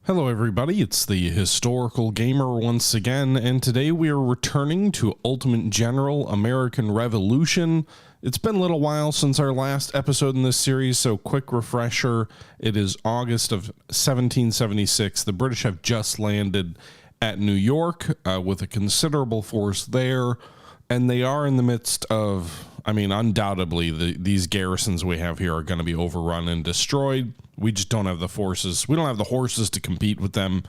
Hello everybody, it's the Historical Gamer once again, and today we are returning to Ultimate General American Revolution. It's been a little while since our last episode in this series, so quick refresher. It is August of 1776. The British have just landed at New York with a considerable force there, and they are in the midst of, undoubtedly, these garrisons we have here are going to be overrun and destroyed. We just don't have the forces. We don't have the horses to compete with them.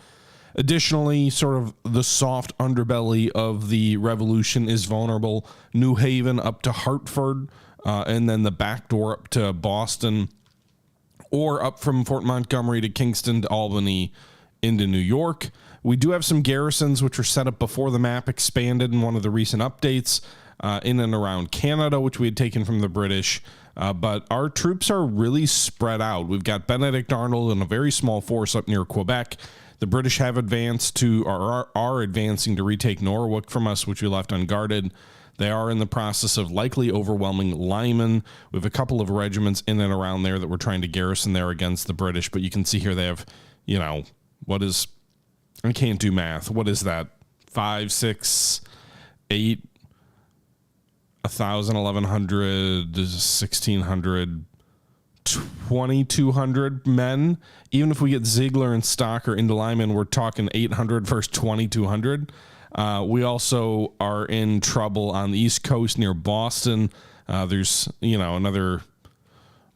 Additionally, sort of the soft underbelly of the revolution is vulnerable. New Haven up to Hartford, and then the back door up to Boston, or up from Fort Montgomery to Kingston to Albany into New York. We do have some garrisons which were set up before the map expanded in one of the recent updates in and around Canada, which we had taken from the British. But our troops are really spread out. We've got Benedict Arnold and a very small force up near Quebec. The British have advanced to, or are advancing to retake Norwalk from us, which we left unguarded. They are in the process of likely overwhelming Lyman. We have a couple of regiments in and around there that we're trying to garrison there against the British. But you can see here they have, I can't do math. What is that? 5, 6, 8, 1,000, 1,100, 1,600, 2,200 men. Even if we get Ziegler and Stocker into Lyman, we're talking 800 versus 2,200. We also are in trouble on the East Coast near Boston. There's, another,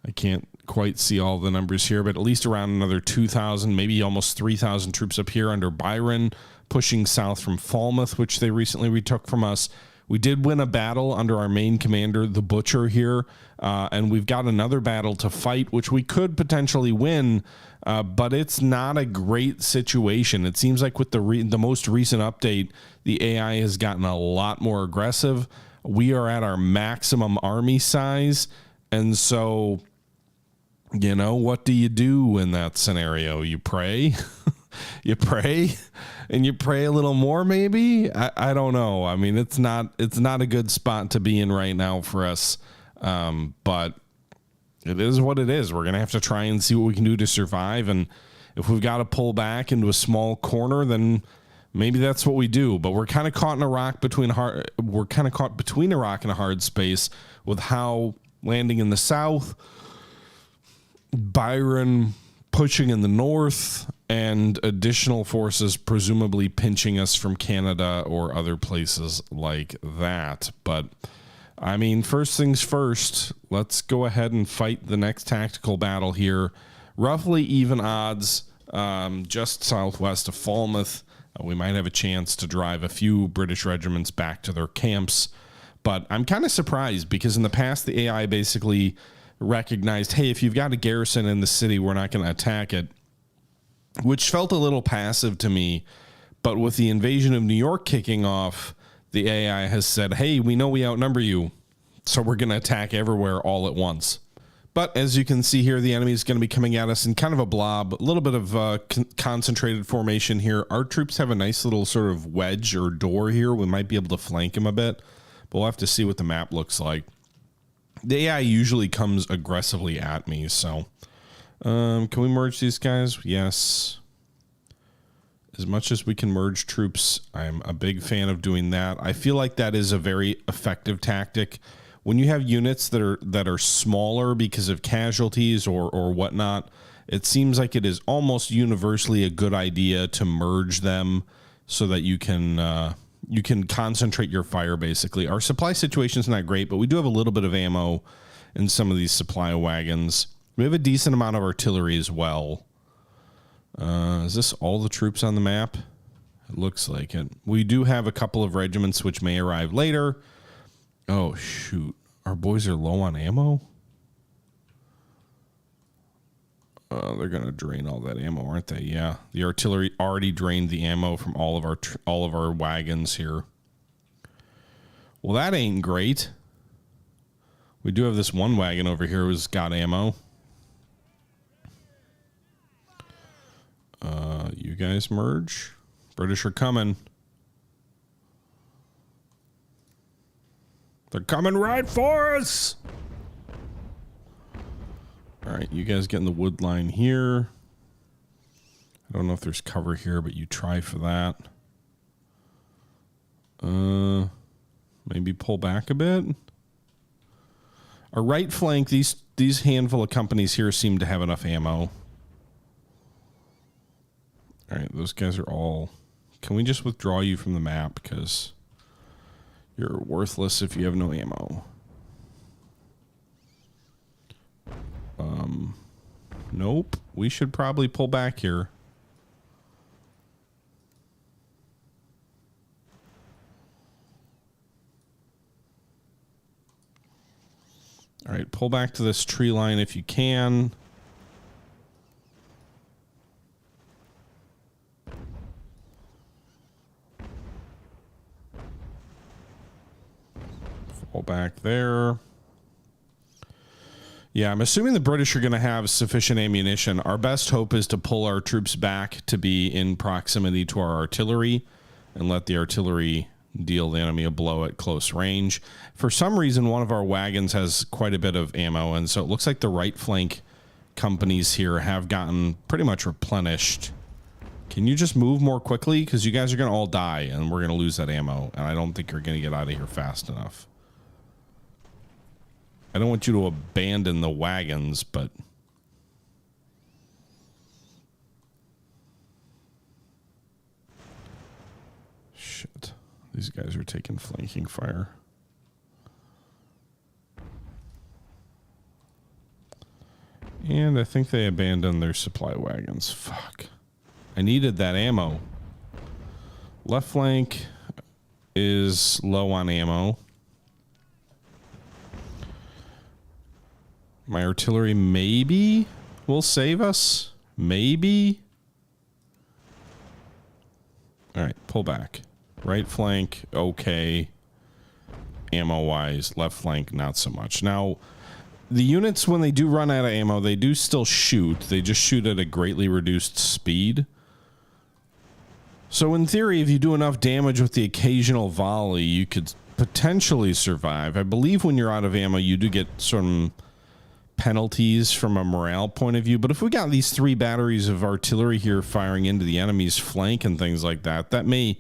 I can't quite see all the numbers here, but at least around another 2,000, maybe almost 3,000 troops up here under Byron, pushing south from Falmouth, which they recently retook from us. We did win a battle under our main commander, the Butcher here, and we've got another battle to fight, which we could potentially win, but it's not a great situation. It seems like with the most recent update, the AI has gotten a lot more aggressive. We are at our maximum army size, and so, what do you do in that scenario? You pray? You pray and you pray a little more, maybe. I don't know. It's not a good spot to be in right now for us. But it is what it is. We're going to have to try and see what we can do to survive. And if we've got to pull back into a small corner, then maybe that's what we do. But we're kind of caught in a rock between a rock and a hard space with how landing in the south, Byron pushing in the north, and additional forces presumably pinching us from Canada or other places like that. But first things first, let's go ahead and fight the next tactical battle here. Roughly even odds, just southwest of Falmouth. We might have a chance to drive a few British regiments back to their camps. But I'm kind of surprised because in the past, the AI basically recognized, hey, if you've got a garrison in the city, we're not going to attack it, which felt a little passive to me. But with the invasion of New York kicking off, the AI has said, hey, we know we outnumber you, so we're going to attack everywhere all at once. But as you can see here, the enemy is going to be coming at us in kind of a blob, a little bit of concentrated formation here. Our troops have a nice little sort of wedge or door here. We might be able to flank them a bit, but we'll have to see what the map looks like. The AI usually comes aggressively at me, so can we merge these guys? Yes. As much as we can merge troops, I'm a big fan of doing that. I feel like that is a very effective tactic. When you have units that are smaller because of casualties or whatnot, it seems like it is almost universally a good idea to merge them so that you can concentrate your fire, basically. Our supply situation is not great, but we do have a little bit of ammo in some of these supply wagons. We have a decent amount of artillery as well. Is this all the troops on the map? It looks like it. We do have a couple of regiments which may arrive later. Oh, shoot. Our boys are low on ammo? They're going to drain all that ammo, aren't they? Yeah. The artillery already drained the ammo from all of our wagons here. Well, that ain't great. We do have this one wagon over here who's got ammo. You guys merge. British are coming. They're coming right for us. All right, you guys get in the wood line here. I don't know if there's cover here, but you try for that. Maybe pull back a bit. Our right flank, these handful of companies here seem to have enough ammo. All right, those guys are all... Can we just withdraw you from the map? Because you're worthless if you have no ammo. Nope. We should probably pull back here. All right, pull back to this tree line if you can. Fall back there. Yeah, I'm assuming the British are going to have sufficient ammunition. Our best hope is to pull our troops back to be in proximity to our artillery and let the artillery deal the enemy a blow at close range. For some reason, one of our wagons has quite a bit of ammo, and so it looks like the right flank companies here have gotten pretty much replenished. Can you just move more quickly? Because you guys are going to all die, and we're going to lose that ammo, and I don't think you're going to get out of here fast enough. I don't want you to abandon the wagons, but... Shit. These guys are taking flanking fire. And I think they abandoned their supply wagons. Fuck. I needed that ammo. Left flank is low on ammo. My artillery maybe will save us. Maybe. All right, pull back. Right flank, okay. Ammo-wise, left flank, not so much. Now, the units, when they do run out of ammo, they do still shoot. They just shoot at a greatly reduced speed. So in theory, if you do enough damage with the occasional volley, you could potentially survive. I believe when you're out of ammo, you do get some penalties from a morale point of view. But if we got these 3 batteries of artillery here firing into the enemy's flank and things like that, that may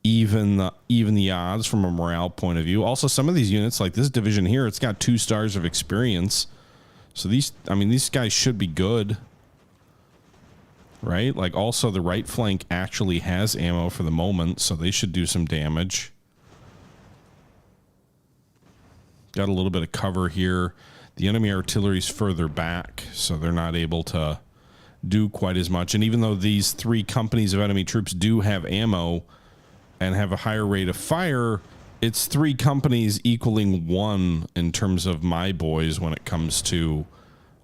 even the odds from a morale point of view. Also, some of these units, like this division here, it's got 2 stars of experience. So these guys should be good. Right? Like, also the right flank actually has ammo for the moment, so they should do some damage. Got a little bit of cover here. The enemy artillery's further back, so they're not able to do quite as much. And even though these 3 companies of enemy troops do have ammo and have a higher rate of fire, it's 3 companies equaling 1 in terms of my boys when it comes to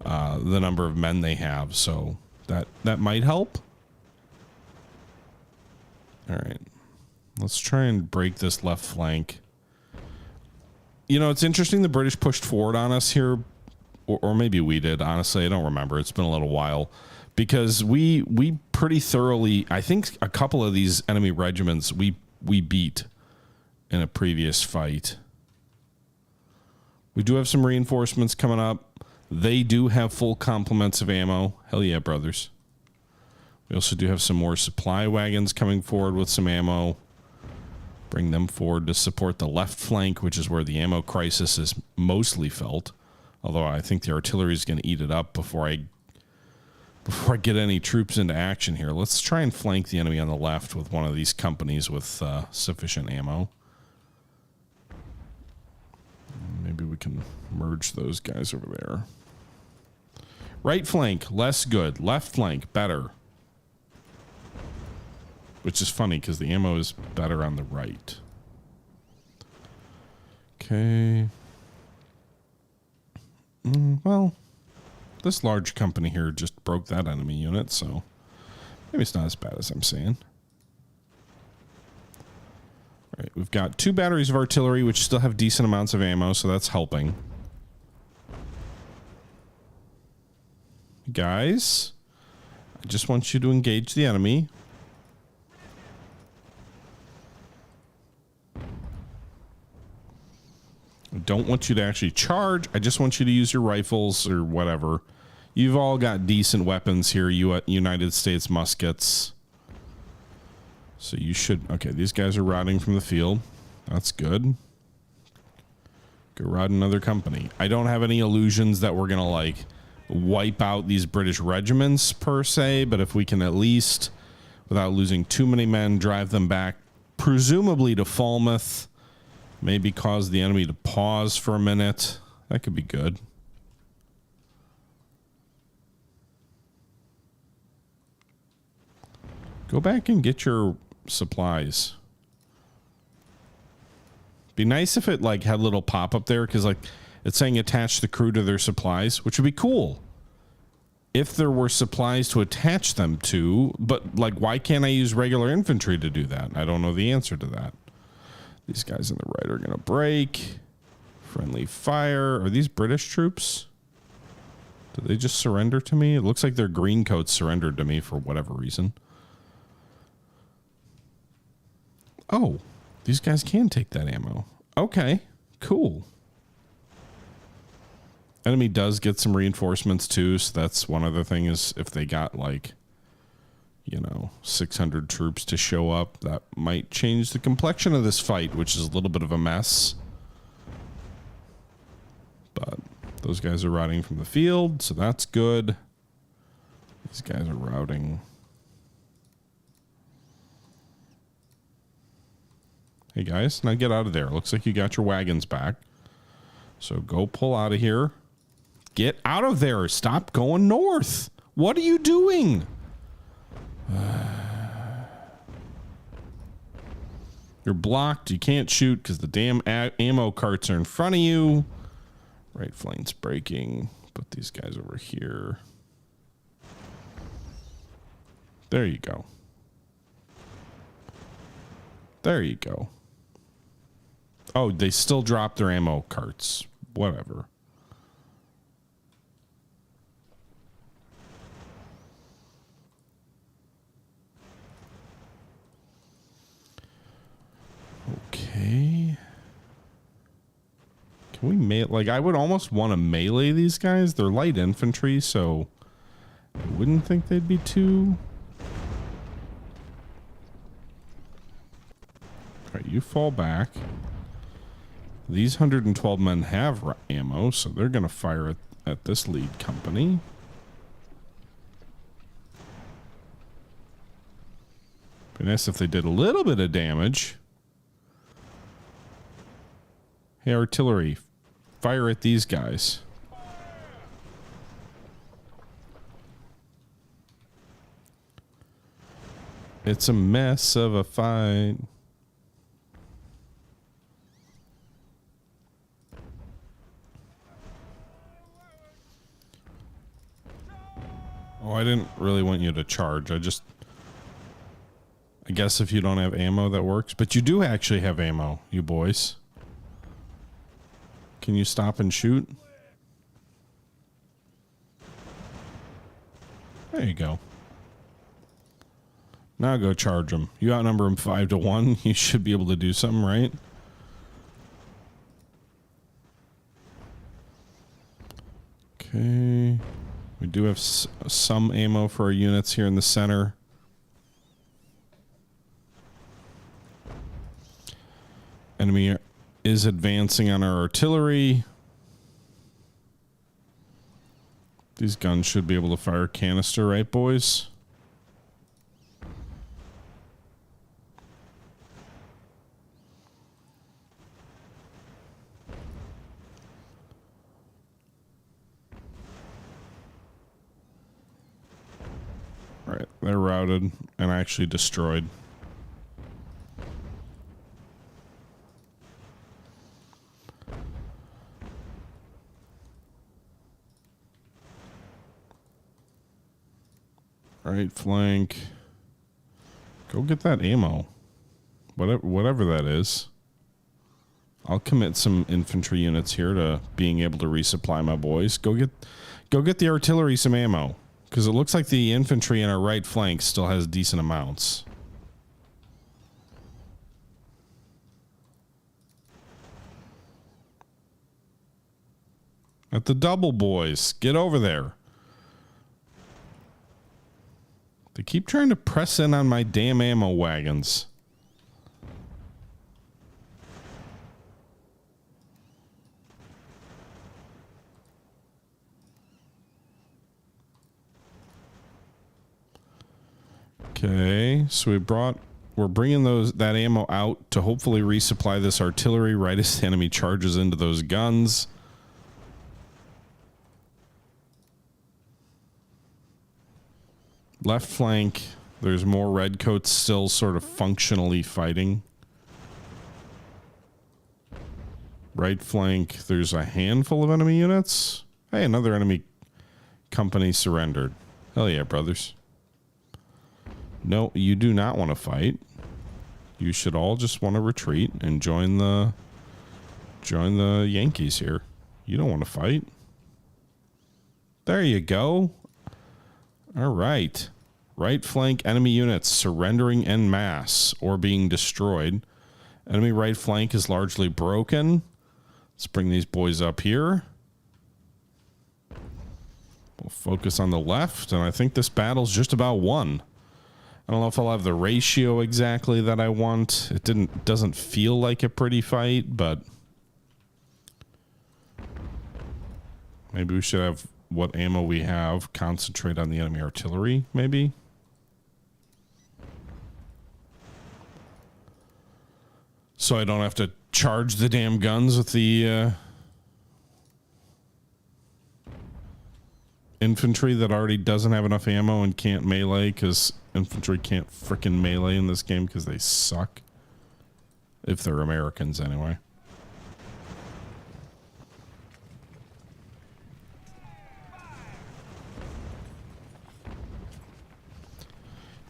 the number of men they have. So that might help. All right. Let's try and break this left flank. You know, it's interesting the British pushed forward on us here, or maybe we did. Honestly, I don't remember. It's been a little while. Because we pretty thoroughly, I think a couple of these enemy regiments we beat in a previous fight. We do have some reinforcements coming up. They do have full complements of ammo. Hell yeah, brothers. We also do have some more supply wagons coming forward with some ammo. Bring them forward to support the left flank, which is where the ammo crisis is mostly felt. Although I think the artillery is going to eat it up before I get any troops into action here. Let's try and flank the enemy on the left with one of these companies with sufficient ammo. Maybe we can merge those guys over there. Right flank, less good. Left flank, better. Which is funny because the ammo is better on the right. Okay. Well, this large company here just broke that enemy unit, so maybe it's not as bad as I'm saying. All right, we've got 2 batteries of artillery, which still have decent amounts of ammo, so that's helping. Guys, I just want you to engage the enemy. I don't want you to actually charge. I just want you to use your rifles or whatever. You've all got decent weapons here, United States muskets. So you should... Okay, these guys are routing from the field. That's good. Go rout another company. I don't have any illusions that we're going to, like, wipe out these British regiments, per se. But if we can at least, without losing too many men, drive them back, presumably to Falmouth. Maybe cause the enemy to pause for a minute. That could be good. Go back and get your supplies. Be nice if it like had a little pop up there, because like it's saying attach the crew to their supplies, which would be cool if there were supplies to attach them to. But like, why can't I use regular infantry to do that? I don't know the answer to that. These guys on the right are gonna break. Friendly fire. Are these British troops? Did they just surrender to me? It looks like their green coats surrendered to me for whatever reason. Oh, these guys can take that ammo. Okay, cool. Enemy does get some reinforcements too, so that's one other thing, is if they got like, you know, 600 troops to show up, that might change the complexion of this fight, which is a little bit of a mess. But those guys are routing from the field, so that's good. These guys are routing. Hey guys, now get out of there. Looks like you got your wagons back. So go pull out of here. Get out of there. Stop going north. What are you doing? You're blocked. You can't shoot because the damn ammo carts are in front of you. Right flank's breaking. Put these guys over here. There you go. There you go. Oh, they still dropped their ammo carts. Whatever. Okay. Can we melee? Like, I would almost want to melee these guys. They're light infantry, so I wouldn't think they'd be too... Alright, you fall back. These 112 men have ammo, so they're going to fire at this lead company. Be nice if they did a little bit of damage. Hey, artillery, fire at these guys. It's a mess of a fight. Oh, I didn't really want you to charge. I guess if you don't have ammo, that works. But you do actually have ammo, you boys. Can you stop and shoot? There you go. Now go charge them. You outnumber them 5-1. You should be able to do something, right? Okay. We do have some ammo for our units here in the center. Enemy is advancing on our artillery. These guns should be able to fire canister, right, boys? All right, they're routed and actually destroyed. Right flank. Go get that ammo. Whatever that is. I'll commit some infantry units here to being able to resupply my boys. Go get the artillery some ammo. Because it looks like the infantry in our right flank still has decent amounts. At the double, boys. Get over there. They keep trying to press in on my damn ammo wagons. Okay, so we're bringing that ammo out to hopefully resupply this artillery right as the enemy charges into those guns. Left flank, there's more redcoats still sort of functionally fighting. Right flank, there's a handful of enemy units. Hey, another enemy company surrendered. Hell yeah, brothers. No, you do not want to fight. You should all just want to retreat and join the Yankees here. You don't want to fight. There you go. All right. Right flank enemy units surrendering en masse or being destroyed. Enemy right flank is largely broken. Let's bring these boys up here. We'll focus on the left, and I think this battle's just about won. I don't know if I'll have the ratio exactly that I want. It doesn't feel like a pretty fight, but maybe we should have what ammo we have concentrate on the enemy artillery, maybe. So I don't have to charge the damn guns with the infantry that already doesn't have enough ammo and can't melee, because infantry can't frickin' melee in this game because they suck. If they're Americans, anyway.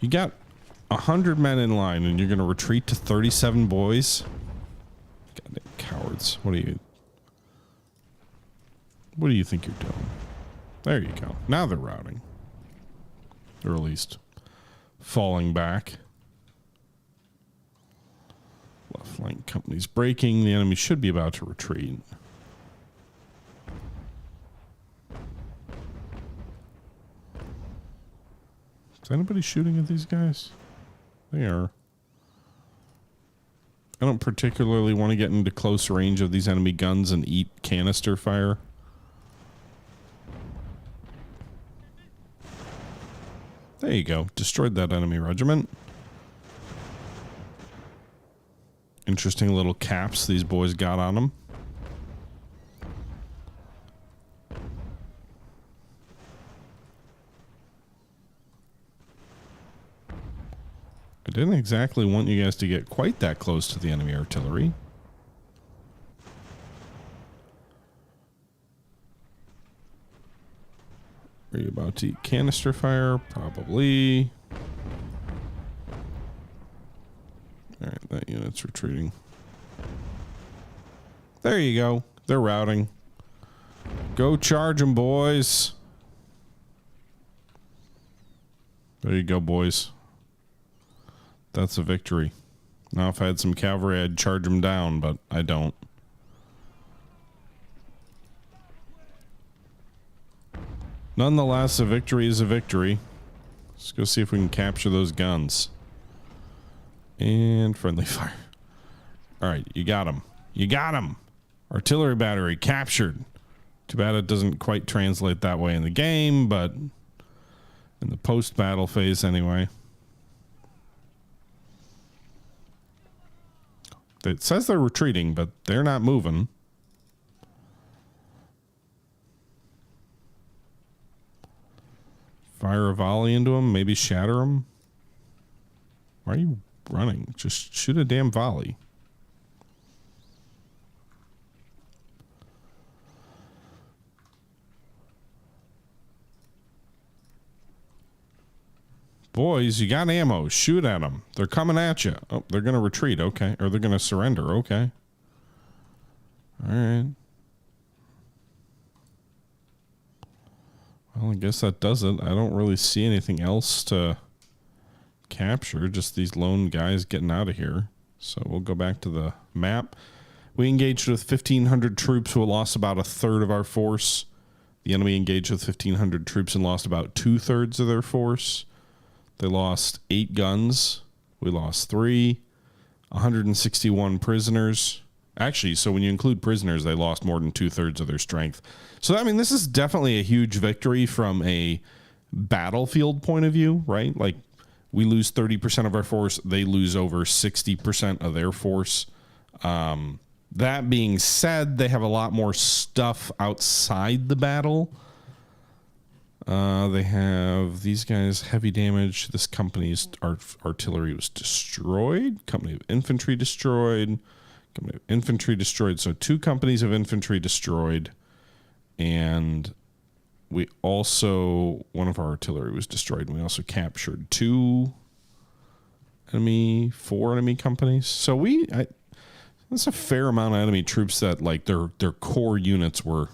You got 100 men in line and you're going to retreat to 37 boys? Goddamn cowards. What do you think you're doing? There you go. Now they're routing. Or at least falling back. Left flank company's breaking. The enemy should be about to retreat. Is anybody shooting at these guys? They are. I don't particularly want to get into close range of these enemy guns and eat canister fire. There you go. Destroyed that enemy regiment. Interesting little caps these boys got on them. I didn't exactly want you guys to get quite that close to the enemy artillery. Are you about to eat canister fire? Probably. Alright, that unit's retreating. There you go. They're routing. Go charge them, boys. There you go, boys. That's a victory. Now, if I had some cavalry, I'd charge them down, but I don't. Nonetheless, a victory is a victory. Let's go see if we can capture those guns. And friendly fire. Alright, you got them. You got them! Artillery battery captured. Too bad it doesn't quite translate that way in the game, but in the post-battle phase anyway. It says they're retreating, but they're not moving. Fire a volley into them, maybe shatter them. Why are you running? Just shoot a damn volley. Boys, you got ammo. Shoot at them. They're coming at you. Oh, they're going to retreat. Okay. Or they're going to surrender. Okay. All right. Well, I guess that does it. I don't really see anything else to capture. Just these lone guys getting out of here. So we'll go back to the map. We engaged with 1,500 troops who lost about a third of our force. The enemy engaged with 1,500 troops and lost about 2/3 of their force. They lost 8 guns. We lost 3. 161 prisoners. Actually, so when you include prisoners, they lost more than 2/3 of their strength. So, I mean, this is definitely a huge victory from a battlefield point of view, right? Like, we lose 30% of our force. They lose over 60% of their force. That being said, they have a lot more stuff outside the battle. They have these guys, heavy damage. This company's artillery was destroyed. Company of infantry destroyed. Company of infantry destroyed. So 2 companies of infantry destroyed. And we also, one of our artillery was destroyed. And we also captured 4 enemy companies. So that's a fair amount of enemy troops that, like, their core units were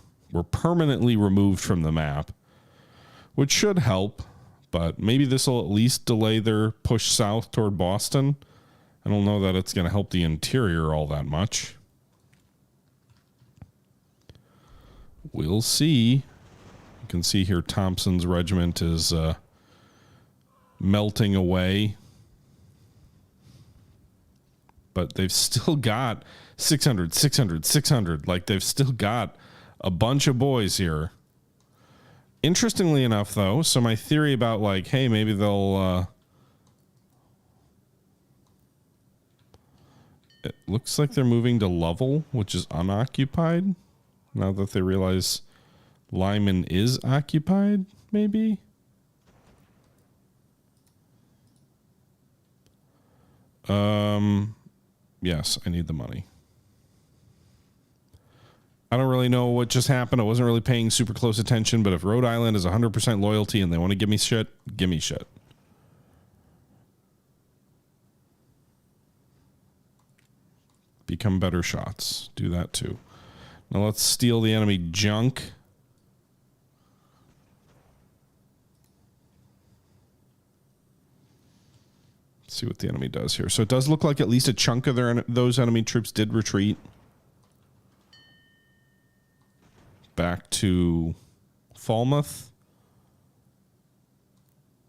permanently removed from the map, which should help, but maybe this will at least delay their push south toward Boston. I don't know that it's going to help the interior all that much. We'll see. You can see here Thompson's regiment is melting away. But they've still got 600, 600, 600. Like, they've still got a bunch of boys here. Interestingly enough, though, so my theory about, like, hey, maybe they'll... it looks like they're moving to Lovell, which is unoccupied. Now that they realize Lyman is occupied, maybe? Yes, I need the money. I don't really know what just happened. I wasn't really paying super close attention, but if Rhode Island is 100% loyalty and they want to give me shit, give me shit. Become better shots. Do that too. Now let's steal the enemy junk. See what the enemy does here. So it does look like at least a chunk of those enemy troops did retreat back to Falmouth.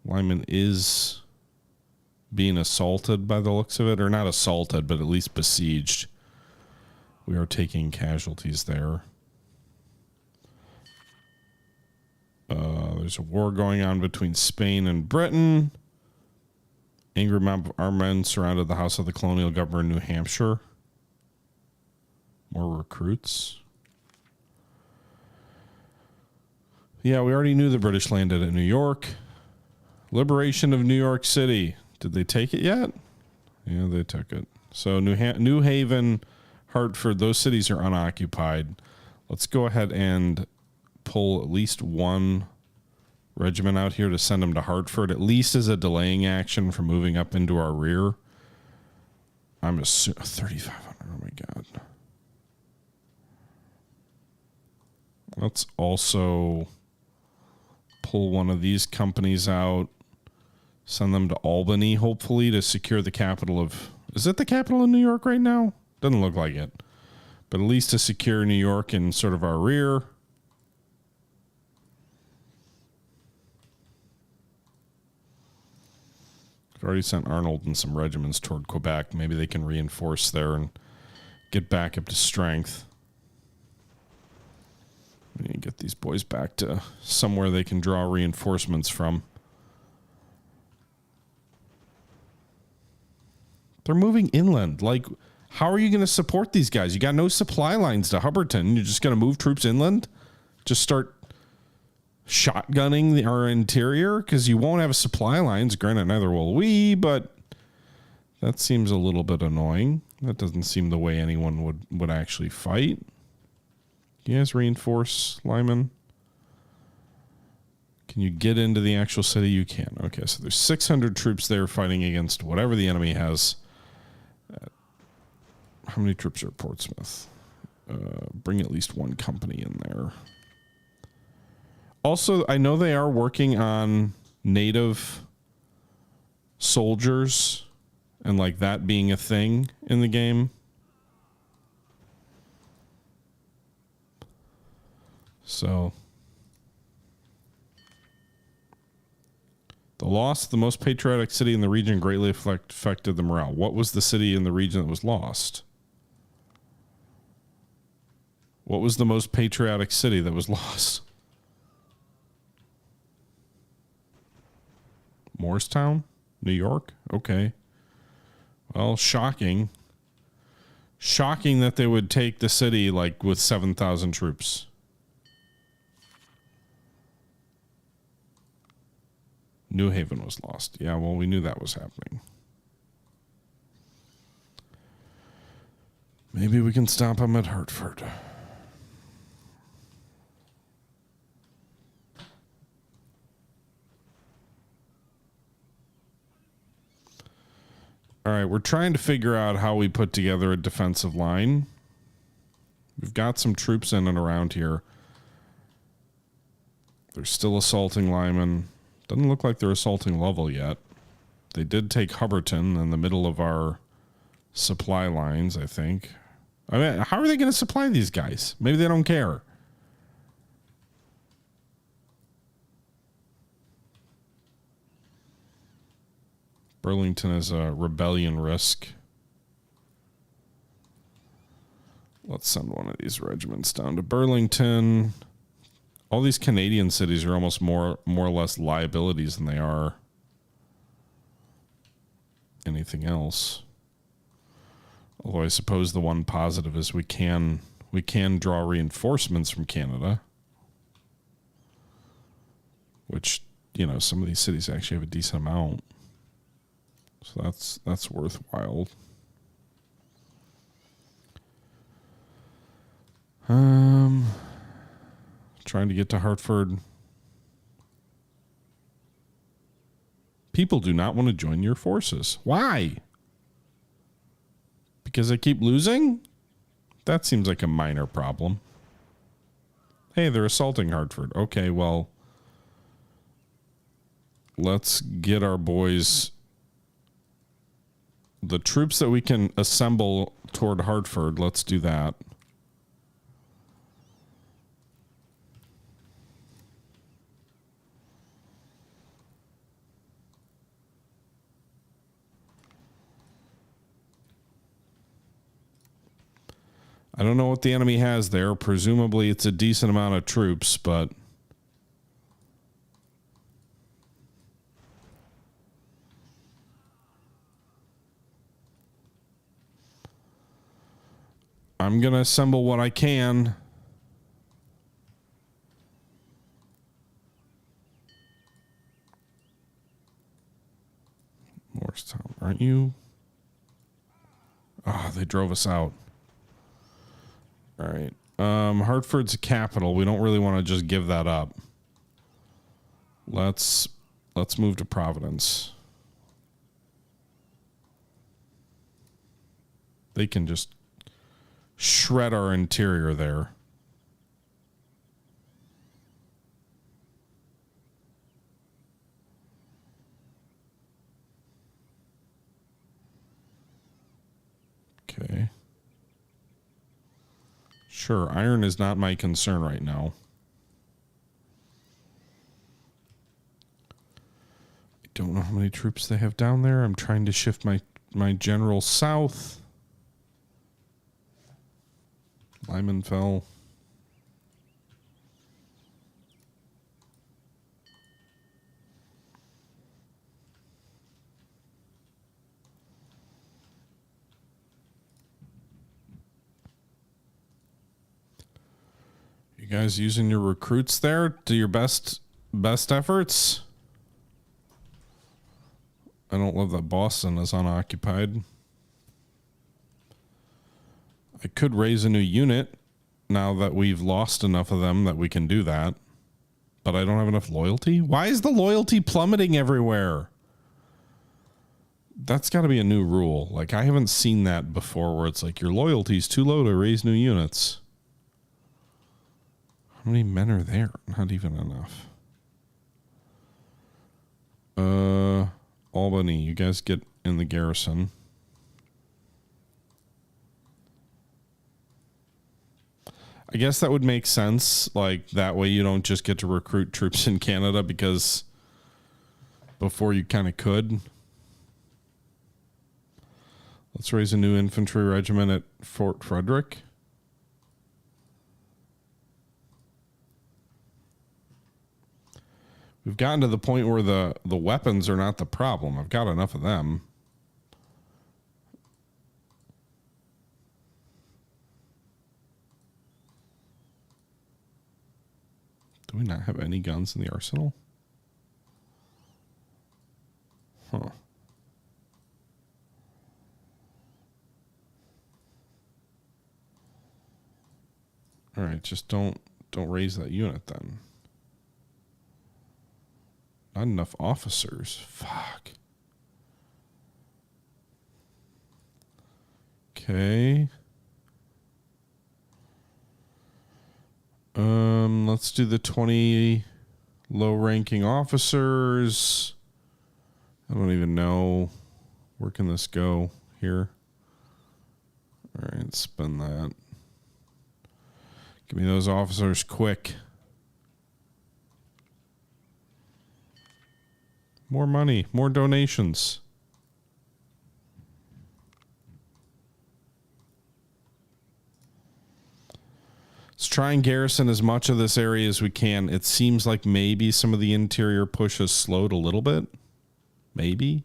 Lyman is being assaulted by the looks of it, or not assaulted, but at least besieged. We are taking casualties there. There's a war going on between Spain and Britain. Angry mob of armed men surrounded the house of the colonial governor in New Hampshire. More recruits. Yeah, we already knew the British landed at New York. Liberation of New York City. Did they take it yet? Yeah, they took it. So New Haven, Hartford, those cities are unoccupied. Let's go ahead and pull at least one regiment out here to send them to Hartford, at least as a delaying action for moving up into our rear. I'm assuming 3,500. Oh my God. Let's also pull one of these companies out, send them to Albany, hopefully, to secure the capital of... Is it the capital of New York right now? Doesn't look like it. But at least to secure New York in sort of our rear. I've already sent Arnold and some regiments toward Quebec. Maybe they can reinforce there and get back up to strength. We need to get these boys back to somewhere they can draw reinforcements from. They're moving inland. Like, how are you going to support these guys? You got no supply lines to Hubbardton. You're just going to move troops inland? Just start shotgunning our interior? Because you won't have supply lines. Granted, neither will we, but that seems a little bit annoying. That doesn't seem the way anyone would actually fight. You guys reinforce Lyman? Can you get into the actual city? You can. Okay, so there's 600 troops there fighting against whatever the enemy has. How many troops are at Portsmouth? Bring at least one company in there. Also, I know they are working on native soldiers and like that being a thing in the game. So The loss of the most patriotic city in the region greatly affected the morale. What was the city in the region that was lost? What was the most patriotic city that was lost? Morristown? New York? Okay. Well, shocking. Shocking that they would take the city like with 7,000 troops. New Haven was lost. Yeah, well, we knew that was happening. Maybe we can stop them at Hartford. All right, we're trying to figure out how we put together a defensive line. We've got some troops in and around here. They're still assaulting Lyman. Doesn't look like they're assaulting Lovell yet. They did take Hubbardton in the middle of our supply lines, I think. I mean, how are they going to supply these guys? Maybe they don't care. Burlington is a rebellion risk. Let's send one of these regiments down to Burlington. All these Canadian cities are almost more or less liabilities than they are anything else. Although I suppose the one positive is we can draw reinforcements from Canada, which, you know, some of these cities actually have a decent amount. So that's worthwhile. Trying to get to Hartford. People do not want to join your forces. Why? Because I keep losing? That seems like a minor problem. Hey, they're assaulting Hartford. Okay, well, let's get our boys, the troops that we can assemble toward Hartford. Let's do that. I don't know what the enemy has there. Presumably it's a decent amount of troops, but I'm going to assemble what I can. Morristown, aren't you? Oh, they drove us out. All right. Hartford's a capital. We don't really want to just give that up. Let's move to Providence. They can just shred our interior there. Okay. Sure, iron is not my concern right now. I don't know how many troops they have down there. I'm trying to shift my general south. Lyman fell. You guys using your recruits there to your best efforts? I don't love that Boston is unoccupied. I could raise a new unit now that we've lost enough of them that we can do that. But I don't have enough loyalty. Why is the loyalty plummeting everywhere? That's got to be a new rule. Like, I haven't seen that before where it's like your loyalty's too low to raise new units. How many men are there? Not even enough. Albany, you guys get in the garrison. I guess that would make sense. Like, that way you don't just get to recruit troops in Canada because before you kind of could. Let's raise a new infantry regiment at Fort Frederick. We've gotten to the point where the weapons are not the problem. I've got enough of them. Do we not have any guns in the arsenal? Huh. All right, just don't raise that unit then. Not enough officers. Fuck. Okay. Let's do the 20 low-ranking officers. I don't even know. Where can this go? Here. All right, spend that. Give me those officers quick. More money, more donations. Let's try and garrison as much of this area as we can. It seems like maybe some of the interior push has slowed a little bit. Maybe.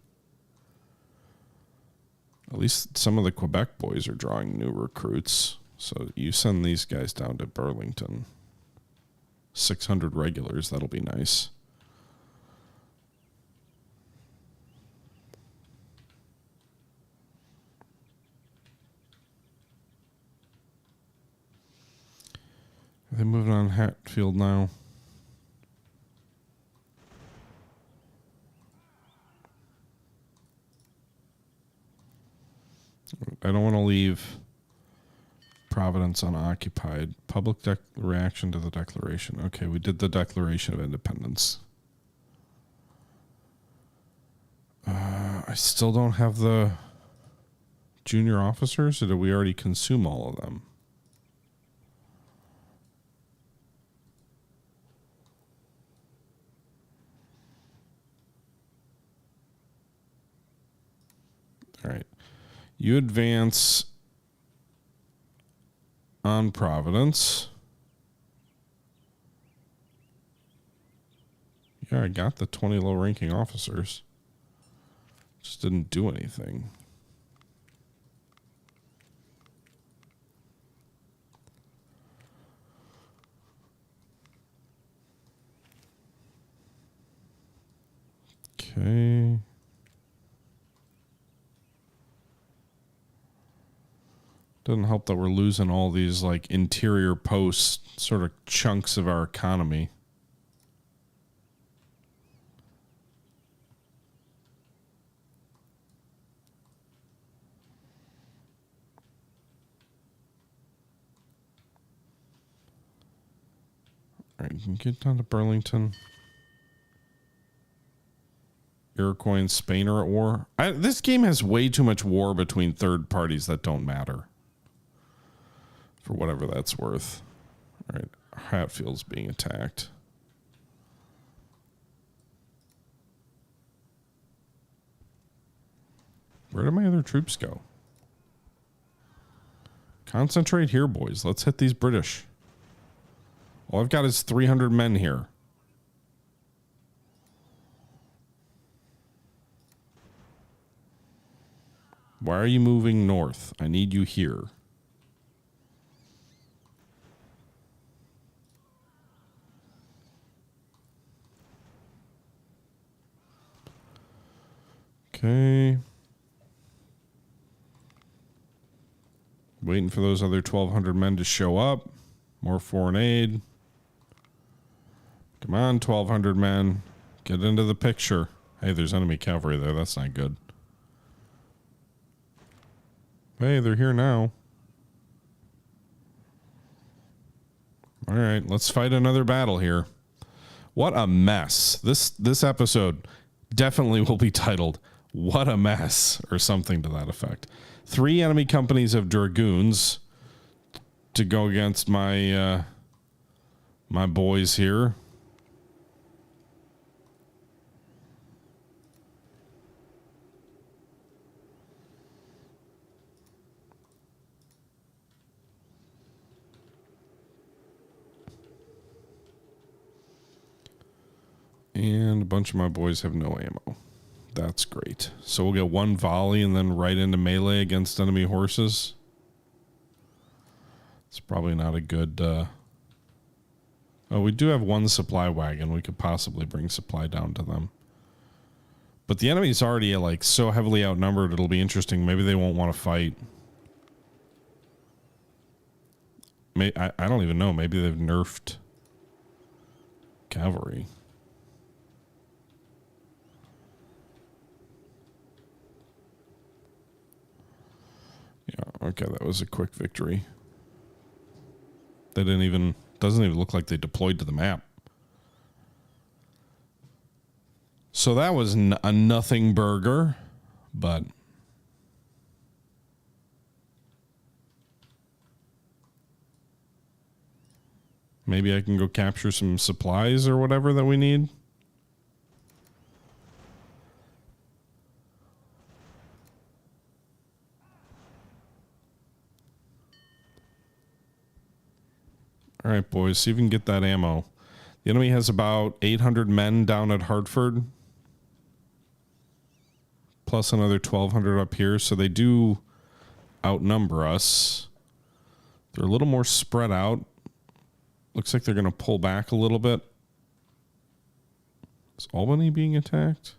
At least some of the Quebec boys are drawing new recruits. So you send these guys down to Burlington. 600 regulars, that'll be nice. Are they moving on Hatfield now? I don't want to leave Providence unoccupied. Public reaction to the Declaration. Okay, we did the Declaration of Independence. I still don't have the junior officers, or did we already consume all of them? All right. You advance on Providence. Yeah, I got the 20 low-ranking officers. Just didn't do anything. Okay. Doesn't help that we're losing all these like interior posts, sort of chunks of our economy. All right, you can get down to Burlington. Iroquois and Spain are at war. This game has way too much war between third parties that don't matter. For whatever that's worth. All right, Hatfield's being attacked. Where did my other troops go? Concentrate here, boys. Let's hit these British. All I've got is 300 men here. Why are you moving north? I need you here. Okay. Waiting for those other 1,200 men to show up. More foreign aid. Come on, 1,200 men. Get into the picture. Hey, there's enemy cavalry there. That's not good. Hey, they're here now. All right, let's fight another battle here. What a mess. This episode definitely will be titled "What a Mess" or something to that effect. 3 enemy companies of dragoons to go against my my boys here. bunch of my boys have no ammo. That's great. So we'll get one volley and then right into melee against enemy horses. It's probably not a good... Oh, we do have one supply wagon. We could possibly bring supply down to them. But the enemy's already like so heavily outnumbered, it'll be interesting. Maybe they won't want to fight. I don't even know. Maybe they've nerfed cavalry. Yeah, okay, that was a quick victory. They didn't even... Doesn't even look like they deployed to the map. So that was a nothing burger, but... Maybe I can go capture some supplies or whatever that we need. All right, boys, see if we can get that ammo. The enemy has about 800 men down at Hartford. Plus another 1,200 up here, so they do outnumber us. They're a little more spread out. Looks like they're going to pull back a little bit. Is Albany being attacked?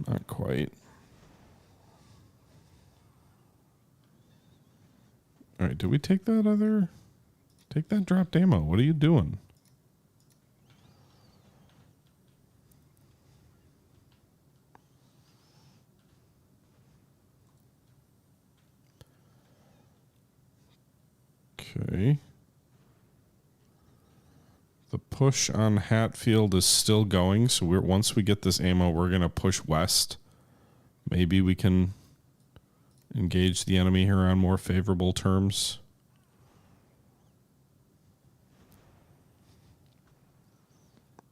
Not quite. All right, did we take that other... Take that dropped ammo. What are you doing? Okay. The push on Hatfield is still going, so once we get this ammo, we're going to push west. Maybe we can engage the enemy here on more favorable terms.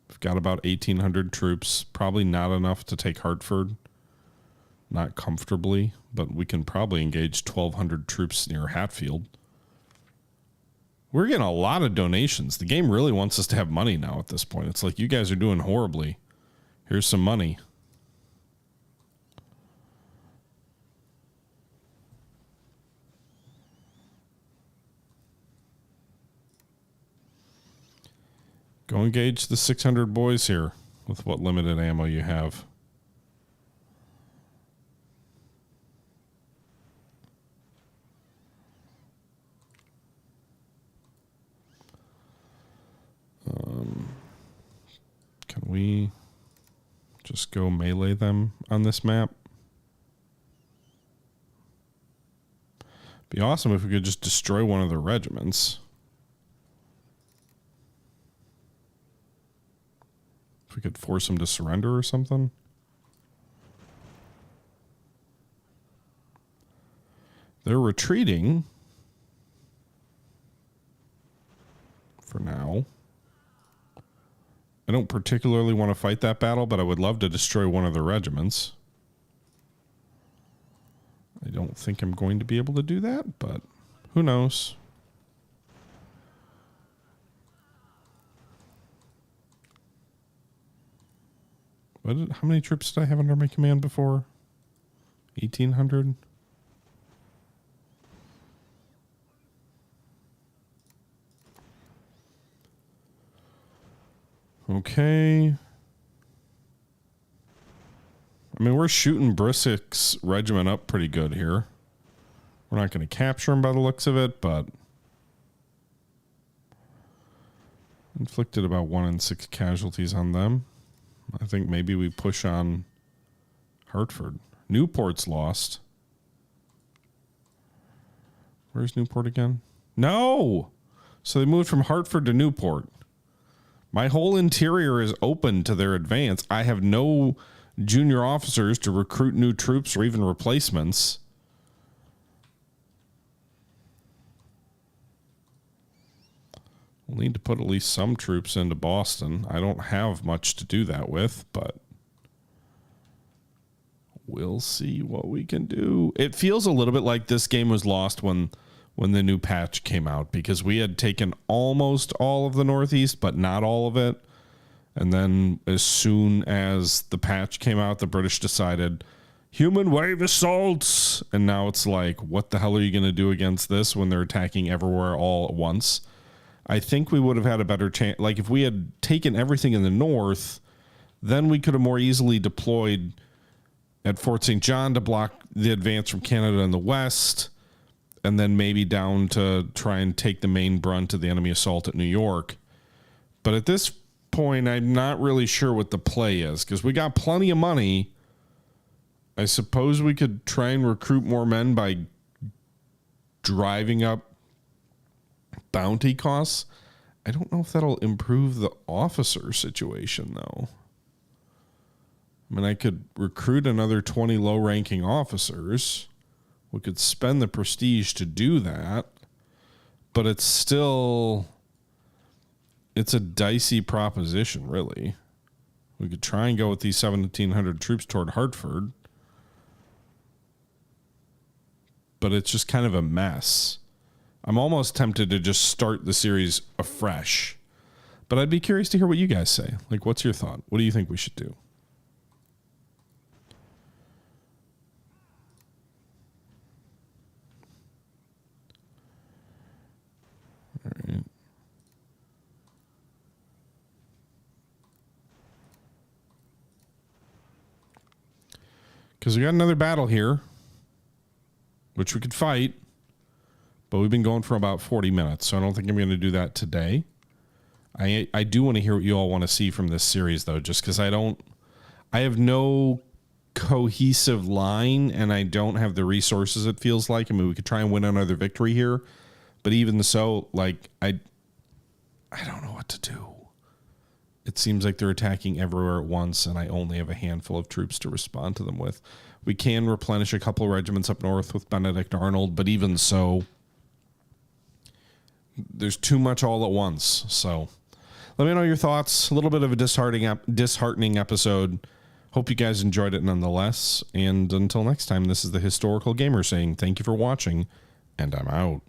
We've got about 1,800 troops. Probably not enough to take Hartford. Not comfortably, but we can probably engage 1,200 troops near Hatfield. We're getting a lot of donations. The game really wants us to have money now at this point. It's like, you guys are doing horribly. Here's some money. Go engage the 600 boys here with what limited ammo you have. Can we just go melee them on this map? Be awesome if we could just destroy one of their regiments. If we could force them to surrender or something. They're retreating for now. I don't particularly want to fight that battle, but I would love to destroy one of the regiments. I don't think I'm going to be able to do that, but who knows? How many troops did I have under my command before? 1,800? Okay. I mean, we're shooting Brissick's regiment up pretty good here. We're not going to capture him by the looks of it, but inflicted about 1 in 6 casualties on them. I think maybe we push on Hartford. Newport's lost. Where's Newport again? No! So they moved from Hartford to Newport. My whole interior is open to their advance. I have no junior officers to recruit new troops or even replacements. We'll need to put at least some troops into Boston. I don't have much to do that with, but we'll see what we can do. It feels a little bit like this game was lost when when the new patch came out, because we had taken almost all of the Northeast, but not all of it. And then as soon as the patch came out, the British decided human wave assaults. And now it's like, what the hell are you going to do against this when they're attacking everywhere all at once? I think we would have had a better chance. Like if we had taken everything in the north, then we could have more easily deployed at Fort St. John to block the advance from Canada in the west, and then maybe down to try and take the main brunt of the enemy assault at New York. But at this point, I'm not really sure what the play is, because we got plenty of money. I suppose we could try and recruit more men by driving up bounty costs. I don't know if that'll improve the officer situation, though. I mean, I could recruit another 20 low-ranking officers. We could spend the prestige to do that. But it's still... it's a dicey proposition, really. We could try and go with these 1,700 troops toward Hartford. But it's just kind of a mess. I'm almost tempted to just start the series afresh. But I'd be curious to hear what you guys say. Like, what's your thought? What do you think we should do? All right. Because we got another battle here, which we could fight, but we've been going for about 40 minutes, so I don't think I'm going to do that today. I do want to hear what you all want to see from this series, though, just because I have no cohesive line, and I don't have the resources, it feels like. I mean, we could try and win another victory here, but even so, like, I don't know what to do. It seems like they're attacking everywhere at once, and I only have a handful of troops to respond to them with. We can replenish a couple of regiments up north with Benedict Arnold, but even so, there's too much all at once. So let me know your thoughts. A little bit of a disheartening episode. Hope you guys enjoyed it nonetheless. And until next time, this is the Historical Gamer saying thank you for watching, and I'm out.